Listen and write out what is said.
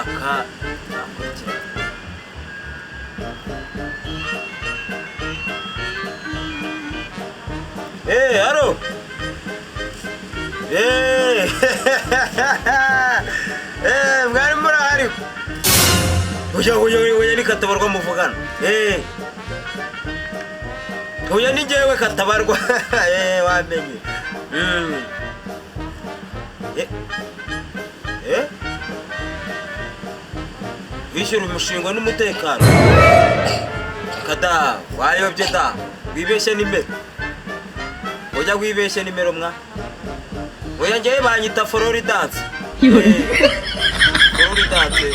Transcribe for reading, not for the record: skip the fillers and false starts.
mwaka haro mwari murahari uya ni Katabarwa muvugana uya ni njyewe Katabarwa wamenye wishyura umushinga n'umutekano kada wayobye da wibeshye nimero ujya wibeshye nimero mwa oya njyewe banyita Floridanse Floridanse